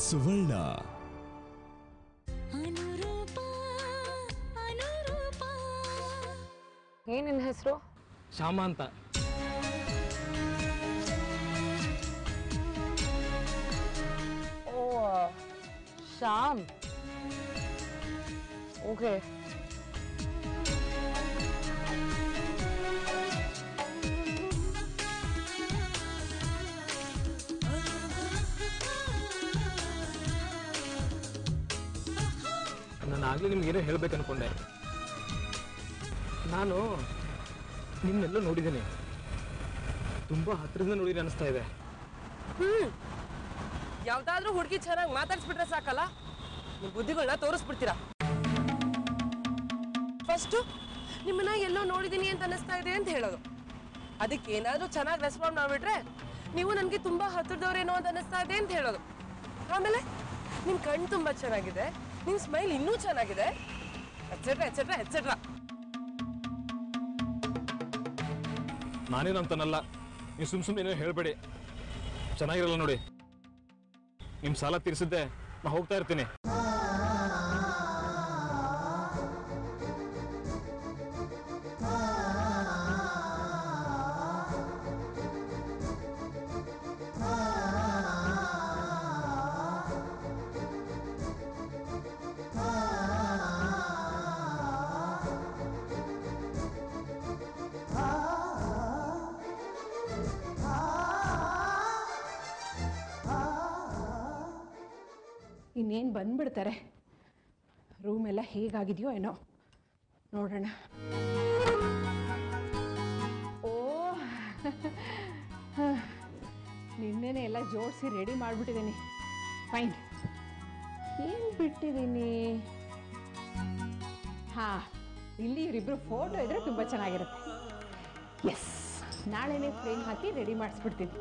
ಸುವರ್ಣ. ಏನ್ ನಿನ್ನ ಹೆಸರು? ಶ್ಯಾಮ ಅಂತ. ಓ ಶ್ಯಾಮ್. ಓಕೆ. ನಾನು ಆಗ್ಲೇ ನಿಮ್ಗೆ ಏನೋ ಹೇಳ್ಬೇಕು ಅನ್ಕೊಂಡೆ. ನಾನು ನಿಮ್ನೆಲ್ಲ ನೋಡಿದ್ದೀನಿ, ತುಂಬಾ ಹತ್ರದಿಂದ ನೋಡಿದ್ರೆ ಅನಿಸ್ತಾ ಇದೆ. ಯಾವ್ದಾದ್ರೂ ಹುಡುಗಿ ಚೆನ್ನಾಗಿ ಮಾತಾಡ್ಸ್ಬಿಟ್ರೆ ಸಾಕಲ್ಲ, ನಿಮ್ ಬುದ್ಧಿಗಳನ್ನ ತೋರಿಸ್ಬಿಡ್ತೀರಾ. ಫಸ್ಟು ನಿಮ್ಮನ್ನ ಎಲ್ಲೋ ನೋಡಿದೀನಿ ಅಂತ ಅನಿಸ್ತಾ ಇದೆ ಅಂತ ಹೇಳೋದು, ಅದಕ್ಕೆ ಏನಾದ್ರೂ ಚೆನ್ನಾಗಿ ರೆಸ್ಪಾಂಡ್ ಮಾಡ್ಬಿಟ್ರೆ ನೀವು ನನಗೆ ತುಂಬಾ ಹತ್ರದವ್ರೇನೋ ಅಂತ ಅನಿಸ್ತಾ ಇದೆ ಅಂತ ಹೇಳೋದು. ಆಮೇಲೆ ನಿಮ್ ಕಣ್ಣು ತುಂಬಾ ಚೆನ್ನಾಗಿದೆ, ನಿಮ್ ಸ್ಮೈಲ್ ಇನ್ನೂ ಚೆನ್ನಾಗಿದೆ, ಎಟ್ಸೆಟ್ರಾ ಎಟ್ಸೆಟ್ರಾ ಎಟ್ಸೆಟ್ರಾ. ನಾನೇನಂತನಲ್ಲ, ನೀವು ಸುಮ್ಮನೆ ಏನೋ ಹೇಳ್ಬೇಡಿ, ಚೆನ್ನಾಗಿರಲ್ಲ ನೋಡಿ. ನಿಮ್ಮ ಸಾಲ ತೀರಿಸಿದ್ದೆ ನಾ ಹೋಗ್ತಾ ಇರ್ತೀನಿ. ಇನ್ನೇನು ಬಂದ್ಬಿಡ್ತಾರೆ. ರೂಮ್ ಎಲ್ಲ ಹೇಗಾಗಿದೆಯೋ ಏನೋ ನೋಡೋಣ. ಓ ನಿನ್ನೆನೆ ಎಲ್ಲ ಜೋಡಿಸಿ ರೆಡಿ ಮಾಡಿಬಿಟ್ಟಿದ್ದೀನಿ. ಫೈನ್. ಏನು ಬಿಟ್ಟಿದ್ದೀನಿ? ಹಾಂ, ಇಲ್ಲಿ ಇವರಿಬ್ಬರು ಫೋಟೋ ಇದ್ದರೆ ತುಂಬ ಚೆನ್ನಾಗಿರುತ್ತೆ. ಎಸ್, ನಾಳೆನೇ ಫ್ರೇಮ್ ಹಾಕಿ ರೆಡಿ ಮಾಡಿಸ್ಬಿಡ್ತೀನಿ.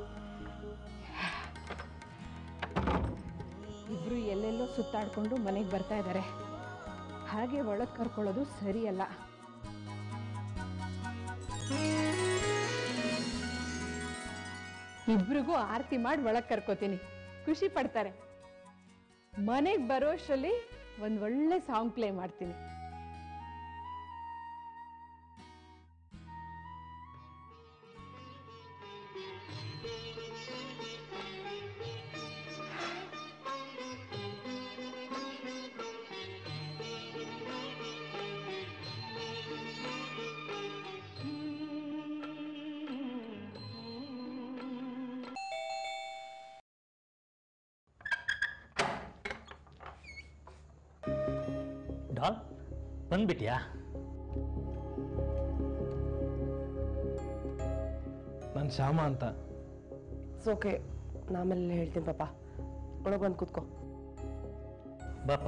ಇಬ್ಬರು ಎಲ್ಲೆಲ್ಲೋ ಸುತ್ತಾಡಿಕೊಂಡು ಮನೆಗೆ ಬರ್ತಾ ಇದ್ದಾರೆ, ಹಾಗೆ ಒಳಗೆ ಕರ್ಕೊಳ್ಳೋದು ಸರಿಯಲ್ಲ. ಇಬ್ರಿಗೂ ಆರತಿ ಮಾಡಿ ಒಳಗೆ ಕರ್ಕೋತೀನಿ, ಖುಷಿ ಪಡ್ತಾರೆ. ಮನೆಗೆ ಬರೋಷ್ಟರಲ್ಲಿ ಒಂದು ಒಳ್ಳೆ ಸಾಂಗ್ ಪ್ಲೇ ಮಾಡ್ತೀನಿ. ಡಾಲ್ ಬಂದ್ಬಿಟ್ಯಾ? ನಾನು ಶ್ಯಾಮ ಅಂತ. ಓಕೆ, ನಾಮೇಲೆ ಹೇಳ್ತೀನಿ ಪಾಪ. ಒಳಗೆ ಬಂದು ಕೂತ್ಕೋ. ಬಾಪ.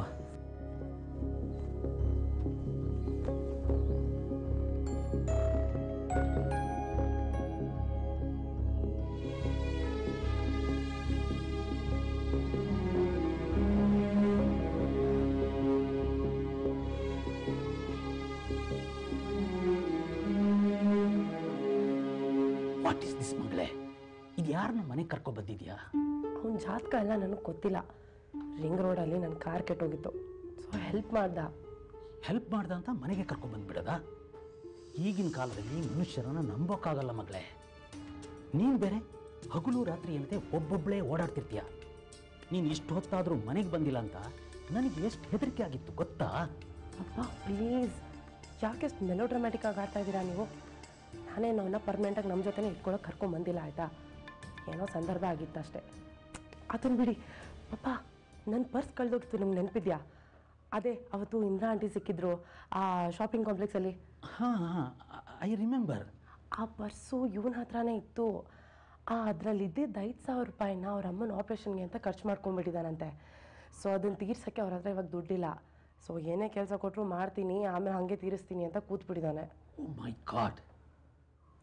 ವಾಟ್ ಇಸ್ ದಿಸ್ ಮಗಳೇ? ಇದು ಯಾರನ್ನ ಮನೆಗೆ ಕರ್ಕೊಂಡು ಬಂದಿದ್ಯಾ? ಅವ್ನ ಜಾತಕ ಎಲ್ಲ ನನಗೆ ಗೊತ್ತಿಲ್ಲ. ರಿಂಗ್ ರೋಡಲ್ಲಿ ನನ್ನ ಕಾರ್ ಕೆಟ್ಟೋಗಿತ್ತು, ಸೊ ಹೆಲ್ಪ್ ಮಾಡ್ದ ಅಂತ ಮನೆಗೆ ಕರ್ಕೊಂಡು ಬಂದ್ಬಿಡದ? ಈಗಿನ ಕಾಲದಲ್ಲಿ ಮನುಷ್ಯರನ್ನ ನಂಬೋಕ್ಕಾಗಲ್ಲ ಮಗಳೇ. ನೀನು ಬೇರೆ ಹಗಲು ರಾತ್ರಿ ಅಂತೆ ಒಬ್ಬೊಬ್ಬಳೇ ಓಡಾಡ್ತಿರ್ತೀಯ. ನೀನು ಇಷ್ಟು ಹೊತ್ತಾದರೂ ಮನೆಗೆ ಬಂದಿಲ್ಲ ಅಂತ ನನಗೆ ಎಷ್ಟು ಹೆದರಿಕೆ ಆಗಿತ್ತು ಗೊತ್ತಾ? ಅಪ್ಪ ಪ್ಲೀಸ್, ಯಾಕೆ ಎಷ್ಟು ಮೆಲೋ ಡ್ರಾಮ್ಯಾಟಿಕ್ ಆಗಿ ಆಡ್ತಾ ಇದ್ದೀರಾ ನೀವು? ನಾನೇನು ಅವನ್ನ ಪರ್ಮನೆಂಟಾಗಿ ನಮ್ಮ ಜೊತೆನೇ ಇಟ್ಕೊಳ್ಳೋಕೆ ಕರ್ಕೊಂಬಂದಿಲ್ಲ, ಆಯಿತಾ? ಏನೋ ಸಂದರ್ಭ ಆಗಿತ್ತು ಅಷ್ಟೇ. ಅದನ್ನು ಬಿಡಿ. ಅಪ್ಪ, ನನ್ನ ಪರ್ಸ್ ಕಳೆದೋಗಿತ್ತು, ನಿಮ್ಗೆ ನೆನಪಿದ್ಯಾ? ಅದೇ ಅವತ್ತು ಇಂದ್ರಾ ಆಂಟಿ ಸಿಕ್ಕಿದ್ರು ಆ ಶಾಪಿಂಗ್ ಕಾಂಪ್ಲೆಕ್ಸಲ್ಲಿ. ಹಾಂ, ಐ ರಿಮೆಂಬರ್. ಆ ಪರ್ಸು ಇವನ ಹತ್ರನೇ ಇತ್ತು. ಅದರಲ್ಲಿದ್ದಿದ್ದು 5,000 ರೂಪಾಯಿನ ಅವ್ರ ಅಮ್ಮನ ಆಪ್ರೇಷನ್ಗೆ ಅಂತ ಖರ್ಚು ಮಾಡ್ಕೊಂಡ್ಬಿಟ್ಟಿದ್ದಾನಂತೆ. ಸೊ ಅದನ್ನು ತೀರ್ಸೋಕ್ಕೆ ಅವ್ರ ಹತ್ರ ಇವಾಗ ದುಡ್ಡಿಲ್ಲ. ಸೊ ಏನೇ ಕೆಲಸ ಕೊಟ್ಟರು ಮಾಡ್ತೀನಿ, ಆಮೇಲೆ ಹಾಗೆ ತೀರಿಸ್ತೀನಿ ಅಂತ ಕೂತ್ಬಿಟ್ಟಿದ್ದಾನೆ. ಓ ಮೈ ಗಾಡ್,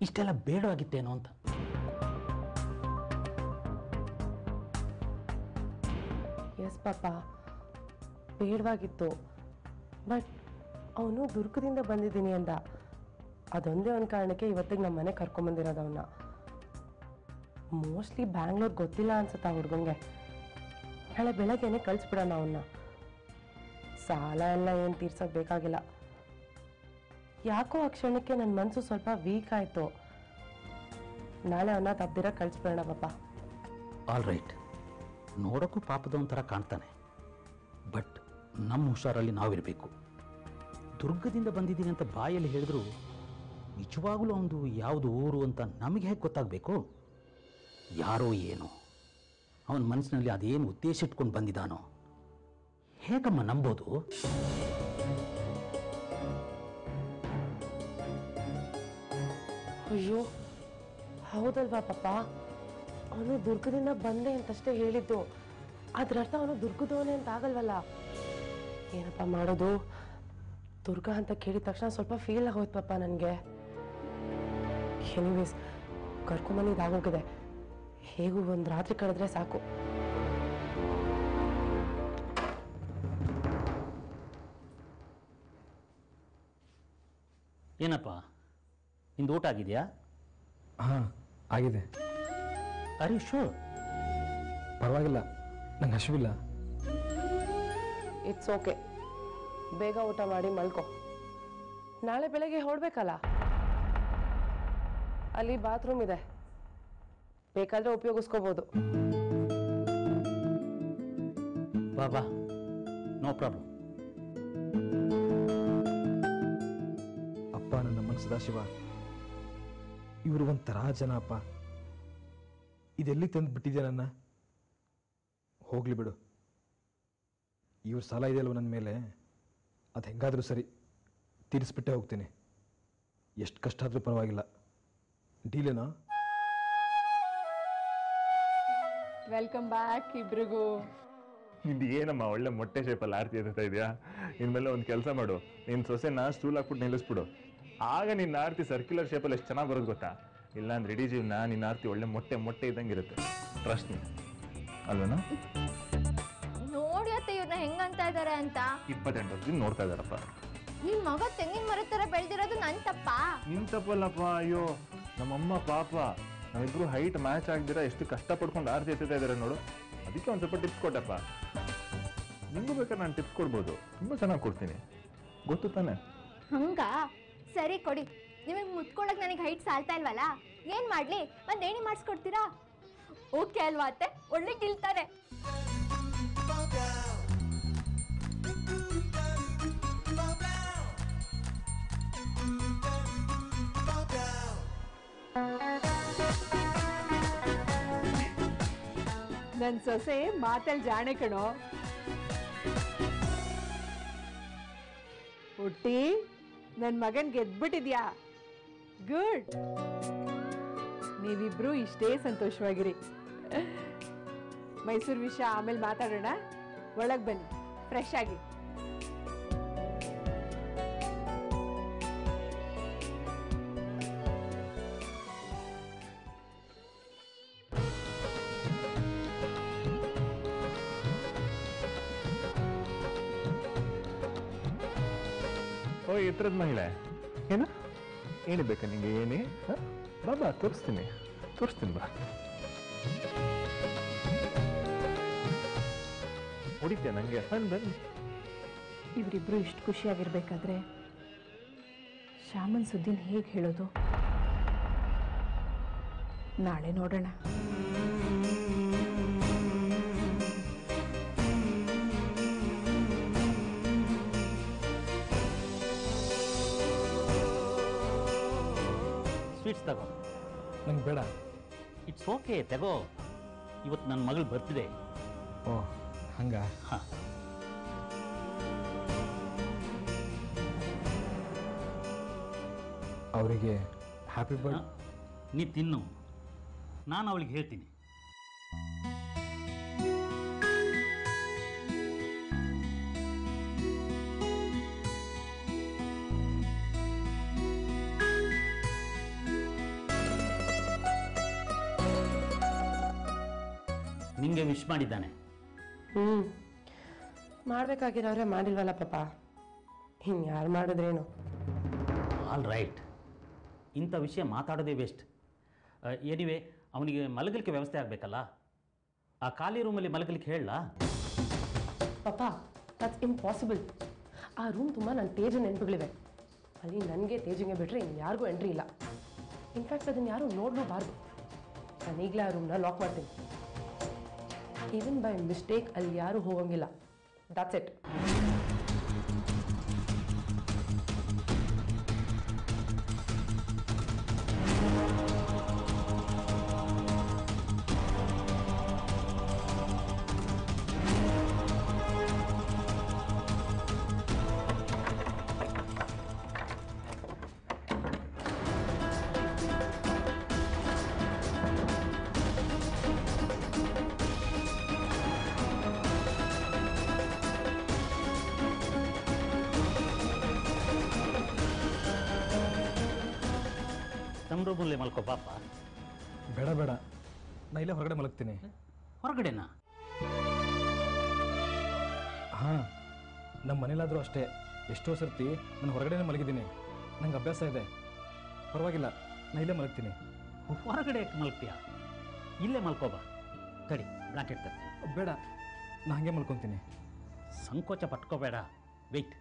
ಇಷ್ಟೆಲ್ಲ ಬೇಡವಾಗಿತ್ತೇನೋ ಅಂತ. ಎಸ್ ಪಾಪ, ಬೇಡವಾಗಿತ್ತು. ಬಟ್ ಅವನು ದುರ್ಗದಿಂದ ಬಂದಿದ್ದೀನಿ ಅಂದ. ಅದೊಂದೇ ಒಂದು ಕಾರಣಕ್ಕೆ ಇವತ್ತಿಗೆ ನಮ್ಮ ಮನೆ ಕರ್ಕೊಂಬಂದಿರೋದು ಅವನ್ನ. ಮೋಸ್ಟ್ಲಿ ಬ್ಯಾಂಗ್ಳೂರ್ ಗೊತ್ತಿಲ್ಲ ಅನ್ಸುತ್ತೆ ಆ ಹುಡುಗಂಗೆ. ನಾಳೆ ಬೆಳಗ್ಗೆನೆ ಕಳಿಸ್ಬಿಡೋಣ ಅವನ್ನ. ಸಾಲ ಎಲ್ಲ ಏನು ತೀರ್ಸೋಕೆ ಬೇಕಾಗಿಲ್ಲ. ಯಾಕೋ ಆ ಕ್ಷಣಕ್ಕೆ ನನ್ನ ಮನಸ್ಸು ಸ್ವಲ್ಪ ವೀಕ್ ಆಯಿತು. ನಾಳೆ ಅವನ್ನ ತಪ್ಪದಿರ ಕಳಿಸ್ಬಿಡೋಣ ಪಾಪ. ಆಲ್ ರೈಟ್, ನೋಡೋಕ್ಕೂ ಪಾಪದವನ ಥರ ಕಾಣ್ತಾನೆ, ಬಟ್ ನಮ್ಮ ಹುಷಾರಲ್ಲಿ ನಾವಿರಬೇಕು. ದುರ್ಗದಿಂದ ಬಂದಿದ್ದೀನಿ ಅಂತ ಬಾಯಲ್ಲಿ ಹೇಳಿದ್ರು ನಿಜವಾಗಲೂ ಅವನು ಯಾವುದು ಊರು ಅಂತ ನಮಗೆ ಹೇಗೆ ಗೊತ್ತಾಗಬೇಕು? ಯಾರೋ ಏನೋ ಅವನ ಮನಸ್ಸಿನಲ್ಲಿ ಅದೇನು ಉದ್ದೇಶ ಇಟ್ಕೊಂಡು ಬಂದಿದ್ದಾನೋ ಹೇಗಮ್ಮ ನಂಬೋದು? ಅಯ್ಯೋ ಹೌದಲ್ವಾ ಪಾಪ, ಅವನು ದುರ್ಗದಿಂದ ಬಂದೆ ಅಂತಷ್ಟೇ ಹೇಳಿದ್ದು. ಅದ್ರರ್ಥ ಅವನು ದುರ್ಗದವನೇ ಅಂತ ಆಗಲ್ವಲ್ಲ. ಏನಪ್ಪ ಮಾಡೋದು? ದುರ್ಗ ಅಂತ ಕೇಳಿದ ತಕ್ಷಣ ಸ್ವಲ್ಪ ಫೀಲ್ ಆಗೋಯ್ತು ಪಾಪ ನನಗೆ. ಎನಿವೇಸ್ ಕರ್ಕೊಂಬಂದಿದ್ದಾಗೋಗಿದೆ, ಹೇಗೂ ಒಂದು ರಾತ್ರಿ ಕಳೆದ್ರೆ ಸಾಕು. ಏನಪ್ಪ ನಿಂದು ಊಟ ಆಗಿದೆಯಾ? ಹಾಂ ಆಗಿದೆ. ಅರೆ ಶೋ, ಪರವಾಗಿಲ್ಲ, ನಂಗೆ ಹಸಿವಿಲ್ಲ. ಇಟ್ಸ್ ಓಕೆ, ಬೇಗ ಊಟ ಮಾಡಿ ಮಲ್ಕೋ. ನಾಳೆ ಬೆಳಗ್ಗೆ ಹೊರಡ್ಬೇಕಲ್ಲ. ಅಲ್ಲಿ ಬಾತ್ರೂಮ್ ಇದೆ, ಬೇಕಾದ್ರೆ ಉಪಯೋಗಿಸ್ಕೋಬೋದು. ಬಾ ಬಾ, ನೋ ಪ್ರಾಬ್ಲಮ್. ಅಪ್ಪ ನನ್ನ ಸದಾಶಿವ, ಇವರು ಒಂಥರ ಜನ ಅಪ್ಪ. ಇದೆಲ್ಲಿ ತಂದು ಬಿಟ್ಟಿದೆ ನನ್ನ. ಹೋಗ್ಲಿ ಬಿಡು, ಇವ್ರ ಸಾಲ ಇದೆಯಲ್ವ ನನ್ನ ಮೇಲೆ, ಅದು ಹೆಂಗಾದರೂ ಸರಿ ತೀರಿಸ್ಬಿಟ್ಟೆ ಹೋಗ್ತೀನಿ. ಎಷ್ಟು ಕಷ್ಟ ಆದರೂ ಪರವಾಗಿಲ್ಲ. ಡೀಲೇನಾ? ವೆಲ್ಕಮ್ ಬ್ಯಾಕ್ ಇಬ್ರಿಗೂ. ಇದು ಏನಮ್ಮ ಒಳ್ಳೆ ಮೊಟ್ಟೆ ಶೇಪಲ್ಲಿ ಆರತಿ ಎತ್ತಾ ಇದೆಯಾ? ಇನ್ಮೇಲೆ ಒಂದು ಕೆಲಸ ಮಾಡು, ನಿನ್ನ ಸೊಸೆನ ಸ್ಟೂಲ್ ಹಾಕ್ಬಿಟ್ಟು ನಿಲ್ಲಿಸ್ಬಿಡು. ಆಗ ನಿನ್ನ ಆರತಿ ಸರ್ಕ್ಯುಲರ್ ಶೇಪಲ್ಲಿ ಎಷ್ಟು ಚೆನ್ನಾಗಿ ಬರೋದು ಗೊತ್ತಾ? ಇಲ್ಲಾಂದ್ರೆ ಇಡೀ ಜೀವನ ನಿನ್ನ ಆರತಿ ಒಳ್ಳೆ ಮೊಟ್ಟೆ ಮೊಟ್ಟೆ ಇದ್ದಂಗೆ ಇರುತ್ತೆ. ಟ್ರಸ್ಟ್ ಮೀ, ಅಲ್ವೇನಾ? ನೋಡಿ ಅತ್ತೆ ಇವ್ರನ್ನ ಹೆಂಗಂತ ಇದಾರೆ ಅಂತ. 28 ವರ್ಷದಿಂದ ನೋಡ್ತಾ ಇದಾರಪ್ಪ. ನಿನ್ ಮಗ ತೆಂಗಿನ ಮರದ ತರ ಬೆಳೆದಿರೋದು ನನ್ ತಪ್ಪ? ನಿನ್ ತಪ್ಪಲ್ಲಪ್ಪ. ಅಯ್ಯೋ ನಮ್ಮಮ್ಮ ಪಾಪ, ನಾವಿಬ್ರು ಹೈಟ್ ಮ್ಯಾಚ್ ಆಗ್ದಿರ ಎಷ್ಟು ಕಷ್ಟಪಡ್ಕೊಂಡು ಆರತಿ ಎತ್ತಾ ಇದಾರೆ ನೋಡು. ಅದಕ್ಕೆ ಒಂದು ಸ್ವಲ್ಪ ಟಿಪ್ಸ್ ಕೊಟ್ಟಪ್ಪ. ನಿಮಗೂ ಬೇಕಾದ್ರೆ ನಾನು ಟಿಪ್ಸ್ ಕೊಡ್ಬೋದು, ತುಂಬ ಚೆನ್ನಾಗಿ ಕೊಡ್ತೀನಿ, ಗೊತ್ತು ತಾನೆ? ಹಂಗ ಸರಿ ಕೊಡಿ. ನಿಮಗ್ ಮುತ್ಕೊಳಕ್ ನನಗೆ ಹೈಟ್ ಸಾಲ್ತಾ ಇಲ್ವಲ್ಲ, ಏನ್ ಮಾಡ್ಲಿ? ಒಂದ್ ಏಣಿ ಮಾಡಿಸ್ಕೊಡ್ತೀರಾ? ಓಕೆ ಅಲ್ವಾ ಅತ್ತೆ? ಒಳ್ಳೆ ಗಿಲ್ತಾರೆ. ನನ್ ಸೊಸೆ ಮಾತಲ್ಲಿ ಜಾಣೆ ಕಣೋ. ಹುಟ್ಟಿ ನನ್ ಮಗನ್ ಗೆದ್ಬಿಟ್ಟಿದ್ಯಾ. ಗುಡ್. ನೀವಿಬ್ರು ಇಷ್ಟೇ ಸಂತೋಷವಾಗಿರಿ. ಮೈಸೂರು ವಿಷಯ ಆಮೇಲೆ ಮಾತಾಡೋಣ. ಒಳಗ್ ಬನ್ನಿ, ಫ್ರೆಶ್ ಆಗಿ. ಓ ಎತ್ತರದ ಮಹಿಳೆ, ಏನು ಏನಿ ಬೇಕಾ ನಿಂಗೆ? ಏನಿ? ಬಾ ಬಾ, ತೋರಿಸ್ತೀನಿ ಬಾ. ಹೊಡಿತೀಯ ನನಗೆ? ಬನ್ನಿ. ಇವರಿಬ್ರು ಇಷ್ಟು ಖುಷಿಯಾಗಿರ್ಬೇಕಾದ್ರೆ ಶ್ಯಾಮನ್ ಸುದ್ದಿನ ಹೇಗೆ ಹೇಳೋದು? ನಾಳೆ ನೋಡೋಣ. ಸ್ವೀಟ್ಸ್ ತಗೋ. ನಂಗೆ ಬೇಡ. ಇಟ್ಸ್ ಓಕೆ, ತಗೋ. ಇವತ್ತು ನನ್ನ ಮಗಳು ಬರ್ತಿದೆ. ಓ ಹಂಗ? ಹಾಂ. ಅವರಿಗೆ ಹ್ಯಾಪಿ ಬರ್ಡ್. ನೀ ತಿನ್ನು, ನಾನು ಅವಳಿಗೆ ಹೇಳ್ತೀನಿ. ನಿಂಗೆ ವಿಶ್ ಮಾಡಿದ್ದಾನೆ. ಮಾಡ್ಬೇಕಾಗಿರೋರೆ ಮಾಡಿಲ್ವಲ್ಲ ಪಾಪ, ಇನ್ಯಾರು ಮಾಡಿದ್ರೇನು? ಆಲ್ ರೈಟ್, ಇಂಥ ವಿಷಯ ಮಾತಾಡೋದೇ ವೇಸ್ಟ್. ಎನಿವೆ ಅವನಿಗೆ ಮಲಗಲಿಕ್ಕೆ ವ್ಯವಸ್ಥೆ ಆಗಬೇಕಲ್ಲ, ಆ ಖಾಲಿ ರೂಮಲ್ಲಿ ಮಲಗಲಿಕ್ಕೆ ಹೇಳಲಾ? ಅಪ್ಪ ದಟ್ಸ್ ಇಂಪಾಸಿಬಲ್. ಆ ರೂಮ್ ತುಂಬ ನನ್ನ ತೇಜ ನೆನಪುಗಳಿವೆ. ಅಲ್ಲಿ ನನಗೆ ತೇಜಿಗೆ ಬಿಟ್ಟರೆ ಇನ್ನು ಯಾರಿಗೂ ಎಂಟ್ರಿ ಇಲ್ಲ. ಇನ್ಫ್ಯಾಕ್ಟ್ ಅದನ್ನು ಯಾರೂ ನೋಡಲೂಬಾರ್ದು. ನಾನು ಈಗಲೇ ಆ ರೂಮ್ನ ಲಾಕ್ ಮಾಡ್ತೀನಿ. ಈವನ್ ಬೈ ಮಿಸ್ಟೇಕ್ ಅಲ್ಲಿ ಯಾರೂ ಹೋಗಂಗಿಲ್ಲ. That's it. ತಮ್ಮ ರೂಮಲ್ಲಿ ಮಲ್ಕೋ ಪಾಪ. ಬೇಡ ಬೇಡ, ನಾ ಇಲ್ಲೇ ಹೊರಗಡೆ ಮಲಗ್ತೀನಿ. ಹೊರಗಡೆನಾ? ಹಾಂ, ನಮ್ಮ ಮನೇಲಾದರೂ ಅಷ್ಟೇ ಎಷ್ಟೋ ಸರ್ತಿ ನಾನು ಹೊರಗಡೆನೇ ಮಲಗಿದ್ದೀನಿ. ನಂಗೆ ಅಭ್ಯಾಸ ಇದೆ. ಪರವಾಗಿಲ್ಲ, ನಾ ಇಲ್ಲೇ ಮಲಗ್ತೀನಿ. ಹೊರಗಡೆ ಯಾಕೆ ಮಲ್ಗ್ತೀಯ? ಇಲ್ಲೇ ಮಲ್ಕೋಬಾ. ತಡಿ, ಬ್ಲಾಂಕೆಟ್ ತರ್ತೀನಿ. ಬೇಡ, ನಾ ಹಾಗೆ ಮಲ್ಕೊತೀನಿ. ಸಂಕೋಚ ಪಟ್ಕೋಬೇಡ. ವೆಯ್ಟ್.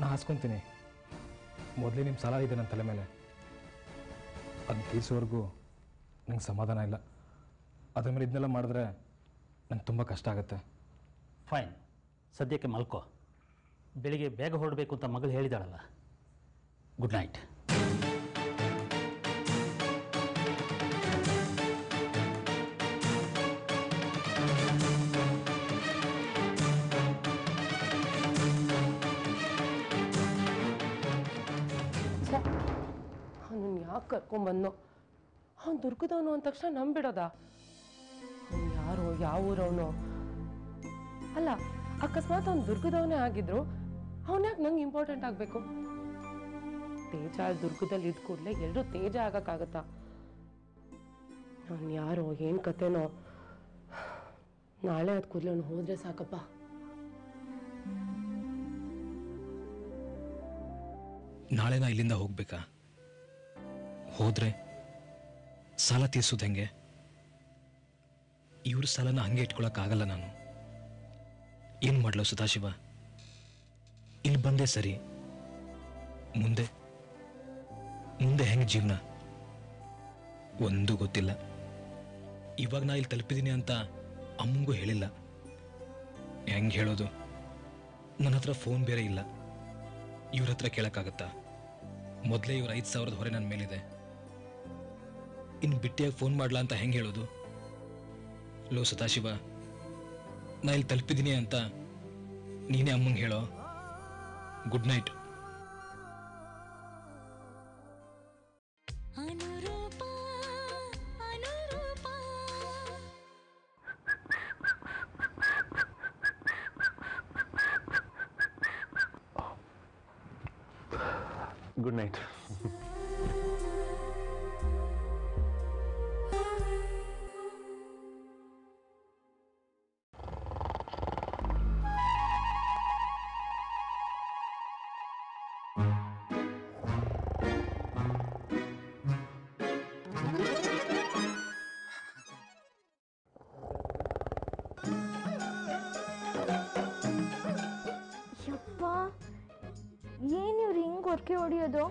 ನಾ ಹಾಸ್ಕೊತೀನಿ. ಮೊದಲೇ ನಿಮ್ಮ ಸಾಲ ಇದೆ ನನ್ನ ತಲೆ ಮೇಲೆ. ಅದನ್ನ ತೀರಿಸೋವರೆಗೂ ನಂಗೆ ಸಮಾಧಾನ ಇಲ್ಲ. ಅದ್ರ ಮೇಲೆ ಇದನ್ನೆಲ್ಲ ಮಾಡಿದ್ರೆ ನಂಗೆ ತುಂಬ ಕಷ್ಟ ಆಗುತ್ತೆ. ಫೈನ್, ಸದ್ಯಕ್ಕೆ ಮಲ್ಕೋ. ಬೆಳಿಗ್ಗೆ ಬೇಗ ಹೊರಡಬೇಕು ಅಂತ ಮಗಳು ಹೇಳಿದಾಳಲ್ಲ. Good night. ಅವನನ್ನು ಯಾಕೆ ಕರ್ಕೊಂಬಂದೋ? ಅವ್ನು ದುರ್ಗದವನು ಅಂದ ತಕ್ಷಣ ನಂಬಿಡೋದ? ಅವ್ನು ಯಾರೋ, ಯಾವ ಊರವನು? ಅಲ್ಲ, ಅಕಸ್ಮಾತ್ ಅವ್ನು ದುರ್ಗದವನೇ ಆಗಿದ್ರು ಅವನು ಯಾಕೆ ನಂಗೆ ಇಂಪಾರ್ಟೆಂಟ್ ಆಗಬೇಕು? ತೇಜ ದುರ್ಗದಲ್ಲಿ ಇದ್ದ ಕೂಡಲೇ ಎಲ್ಲರೂ ತೇಜ ಆಗಕ್ಕಾಗತ್ತಾ? ಅವ್ನು ಯಾರೋ, ಏನು ಕತೆನೋ? ನಾಳೆ ಅದು ಕೂಡಲೇ ಅವ್ನು ಹೋದ್ರೆ ಸಾಕಪ್ಪ. ನಾಳೆ ನಾ ಇಲ್ಲಿಂದ ಹೋಗ್ಬೇಕಾ? ಹೋದ್ರೆ ಸಾಲ ತೀರ್ಸೋದು ಹೆಂಗೆ? ಇವ್ರ ಸಾಲನ ಹಂಗೆ ಇಟ್ಕೊಳಕ್ಕಾಗಲ್ಲ ನಾನು. ಏನು ಮಾಡ್ಲೋ ಸದಾಶಿವ? ಇಲ್ಲಿ ಬಂದೆ ಸರಿ, ಮುಂದೆ ಮುಂದೆ ಹೆಂಗೆ ಜೀವನ ಒಂದು ಗೊತ್ತಿಲ್ಲ. ಇವಾಗ ನಾ ಇಲ್ಲಿ ತಲುಪಿದ್ದೀನಿ ಅಂತ ಅಮ್ಮಂಗೂ ಹೇಳಿಲ್ಲ. ಹೆಂಗೆ ಹೇಳೋದು? ನನ್ನ ಹತ್ರ ಫೋನ್ ಬೇರೆ ಇಲ್ಲ. ಇವ್ರ ಹತ್ರ ಕೇಳಕ್ಕಾಗತ್ತಾ? ಮೊದಲೇ ಇವ್ರ 5,000 ಹೊರೆ ನನ್ನ ಮೇಲಿದೆ. ಇನ್ನು ಬಿಟ್ಟಿಯಾಗಿ ಫೋನ್ ಮಾಡ್ಲಾ ಅಂತ ಹೆಂಗೆ ಹೇಳೋದು? ಲೋ ಸದಾಶಿವ, ನಾ ಇಲ್ಲಿ ತಲುಪಿದ್ದೀನಿ ಅಂತ ನೀನೇ ಅಮ್ಮಂಗೆ ಹೇಳೋ. Good night. Good night. ಯಪ್ಪ, ಏನಿವ್ರು ಹಿಂಗೆ ಹೊರಕೆ ಹೊಡಿಯೋದು?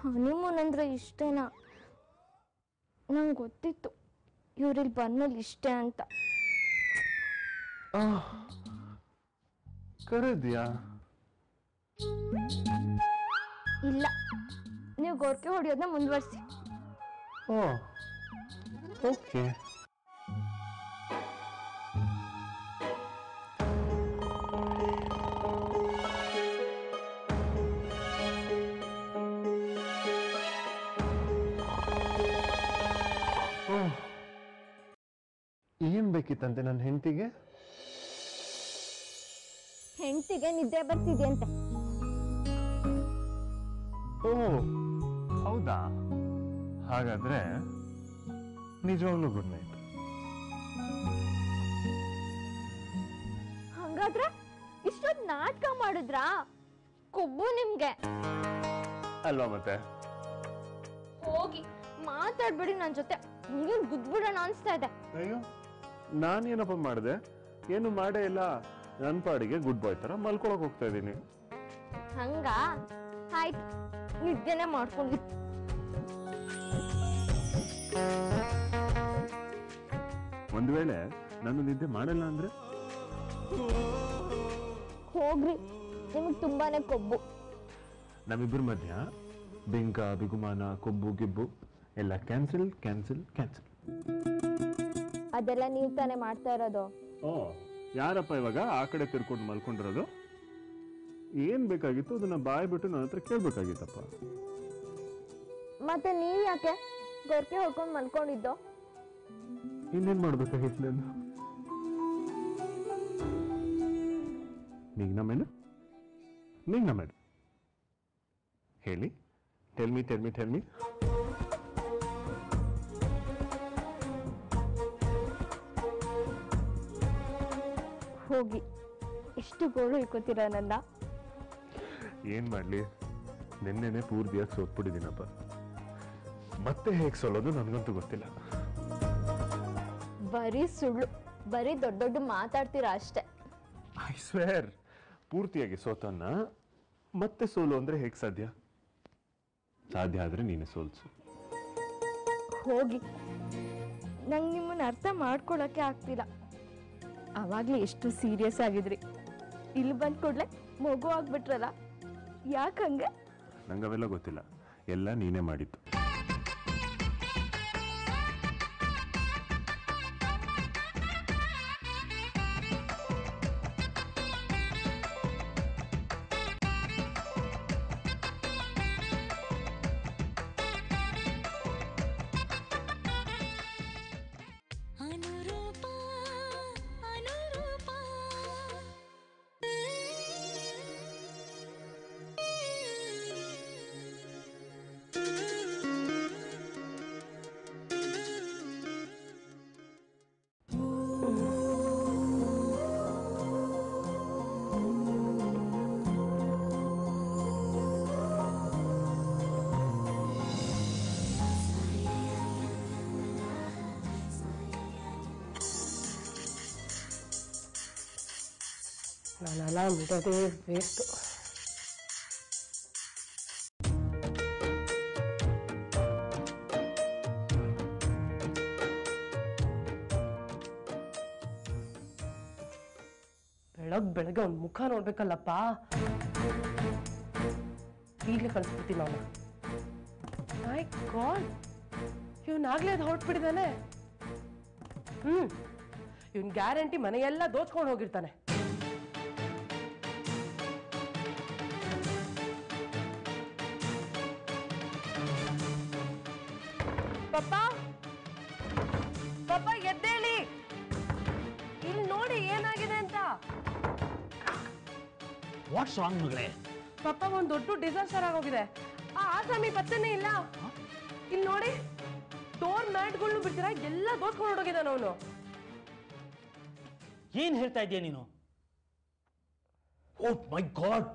ಹನಿಮೂನ್ ಅಂದ್ರೆ ಇಷ್ಟೇನಾ? ನಂಗೆ ಗೊತ್ತಿತ್ತು ಇವ್ರಿಲ್ಲಿ ಬಂದ್ಮೇಲೆ ಇಷ್ಟೇ ಅಂತ. ಕರೆದ್ಯಾ? ಇಲ್ಲ, ನೀವು ಗೊರಕೆ ಹೊಡಿಯೋದನ್ನ ಮುಂದುವರಿಸಿ. ಓ, ಓಕೆ. ಏನ್ ಬೇಕಿತ್ತಂತೆ ನನ್ನ ಹೆಂಡತಿಗೆ? ಹೆಂಡತಿಗೆ ನಿದ್ದೆ ಬರ್ತಿದ್ಯಂತೆ. ಓ ಹೌದಾ? ಹಾಗಾದ್ರೆ ನಿಜವಾಗ್ಲೂ ಗುಡ್ ನೈಟ್. ಹಂಗಾದ್ರೆ ಇಷ್ಟೊಂದು ನಾಟಕ ಮಾಡಿದ್ರಾ? ಕೊಬ್ಬು ನಿಮ್ಗೆ ಅಲ್ವಾ ಮತ್ತೆ? ಹೋಗಿ ಮಾತಾಡ್ಬೇಡಿ ನನ್ ಜೊತೆ. ನೀನ್ ಗುದ್ಬಿಡೋಣ ಅನ್ಸ್ತಾ ಇದೆ. ಅಯ್ಯೋ ನಾನೇನಪ್ಪ ಮಾಡಿದೆ? ಏನು ಮಾಡೇ ಇಲ್ಲ. ನನ್ನ ಪಾಡಿಗೆ ಗುಡ್ ಬಾಯ್ ತರ ಮಲ್ಕೊಳಕ್ ಹೋಗ್ತಾ ಇದ್ದೀನಿ. ಹಂಗ ಆಯ್ತು, ನಿದ್ದೆನೆ ಮಾಡ್ಕೊಂಡಿ. ಒಂದ್ ವೇಳೆ ನಾನು ನಿದ್ದೆ ಮಾಡಲ್ಲ ಅಂದ್ರೆ? ಹೋಗ್ರಿ, ನಿಮಗ್ ತುಂಬಾನೇ ಕೊಬ್ಬು. ನಮ್ಮಿಬ್ಬರ ಮಧ್ಯ ಬಿಂಕ ಬಿಗುಮಾನ ಕೊಬ್ಬು ಗಿಬ್ಬು ಎಲ್ಲ ಕ್ಯಾನ್ಸಲ್ ಕ್ಯಾನ್ಸಲ್ ಕ್ಯಾನ್ಸಲ್. ಅದೆಲ್ಲ ನೀವ್ ತಾನೇ ಮಾಡ್ತಾ ಇರೋದು. ಓ ಯಾರಪ್ಪ ಇವಾಗ ಆ ಕಡೆ ತಿರ್ಕೊಂಡು ಮಲ್ಕೊಂಡಿರೋದು? ಏನ್ ಬೇಕಾಗಿತ್ತು ಅದನ್ನ ಬಾಯ್ ಬಿಟ್ಟು ನನ್ನ ಹತ್ರ ಕೇಳ್ಬೇಕಾಗಿತ್ತಪ್ಪ. ಮತ್ತೆ ನೀವ್ ಯಾಕೆ ಗೊರ್ಕೆ ಹೊಡ್ಕೊಂಡ್ ಮಲ್ಕೊಂಡಿದ್ದು? ಇನ್ನೇನ್ ಮಾಡ್ಬೇಕಾಗಿತ್ತು ನಾನು? ನೀಗ್ನ ಮೇಡ ಹೇಳಿ, ಟೆಲ್ ಮಿ. ಹೋಗಿ, ಎಷ್ಟು ಗೋಳು ಇಕ್ಕೋತೀರ ನನ್ನ. ಏನ್ ಮಾಡ್ಲಿ, ನಿನ್ನೆನೆ ಪೂರ್ತಿಯಾಗಿ ಸೋತ್ಬಿಟ್ಟಿದ್ದೀನಪ್ಪ. ಮತ್ತೆ ಹೇಗ್ ಸೋಲೋದು ನನ್ಗಂತೂ ಗೊತ್ತಿಲ್ಲ. ಬರೀ ಸುಳ್ಳು, ಬರೀ ದೊಡ್ಡ ದೊಡ್ಡ ಮಾತಾಡ್ತೀರಾ ಅಷ್ಟೇ. ಐ ಸ್ವೇರ್, ಪೂರ್ತಿಯಾಗಿ ಸೋತನ್ನ ಮತ್ತೆ ಸೋಲು ಅಂದ್ರೆ ಹೇಗ್ ಸಾಧ್ಯ? ಸಾಧ್ಯ ಆದ್ರೆ ನೀನೆ ಸೋಲ್ಸು. ಹೋಗಿ, ನಂಗೆ ನಿಮ್ಮನ್ನ ಅರ್ಥ ಮಾಡ್ಕೊಳಕ್ಕೆ ಆಗ್ತಿಲ್ಲ. ಅವಾಗ್ಲೇ ಎಷ್ಟು ಸೀರಿಯಸ್ ಆಗಿದ್ರಿ, ಇಲ್ಲಿ ಬಂದ್ ಕೂಡ್ಲೆ ಮಗು ಆಗ್ಬಿಟ್ರಲ್ಲ, ಯಾಕಂಗೆ? ನಂಗವೆಲ್ಲ ಗೊತ್ತಿಲ್ಲ, ಎಲ್ಲ ನೀನೇ ಮಾಡಿದ್ದು. ನಾನು ಅಲಾರ್ಮ್ ಇಡೋದೇ ವೇಸ್ಟು. ಬೆಳಗ್ಗೆ ಅವ್ನ ಮುಖ ನೋಡ್ಬೇಕಲ್ಲಪ್ಪ. ಈಗಲೇ ಕಳಿಸ್ಬಿಡ್ತೀನಿ ಅವನು. ಮೈ ಗಾಡ್, ಇವನಾಗ್ಲೇ ಅದು ಹೊರಟ್ಬಿಟ್ಟಿದ್ದಾನೆ. ಇವನ್ ಗ್ಯಾರಂಟಿ ಮನೆಯೆಲ್ಲ ದೋಚ್ಕೊಂಡು ಹೋಗಿರ್ತಾನೆ. ಪಪ್ಪ ಪಪ್ಪ ಎದ್ದೇಳಿ, ಇಲ್ಲಿ ನೋಡಿ ಏನಾಗಿದೆ ಅಂತ. ವಾಟ್ಸ್ ರಾಂಗ್ ಮಗಳೇ? ಪಪ್ಪ ಒಂದ್ ದೊಡ್ಡ ಡಿಸಾಸ್ಟರ್ ಆಗೋಗಿದೆ. ಆ ಆಸಾಮಿ ಪತ್ತೆನೇ ಇಲ್ಲ. ಇಲ್ಲಿ ನೋಡಿ, ಡೋರ್ ಮ್ಯಾಟ್ಗಳನ್ನು ಬಿಡ್ತೀರಾ, ಎಲ್ಲ ದೋಚ್ಕೊಂಡು ಹೊರಟೋಗಿದ್ದಾನ ಅವನು. ಏನ್ ಹೇಳ್ತಾ ಇದೀಯ ನೀನು? ಓ ಮೈ ಗಾಡ್,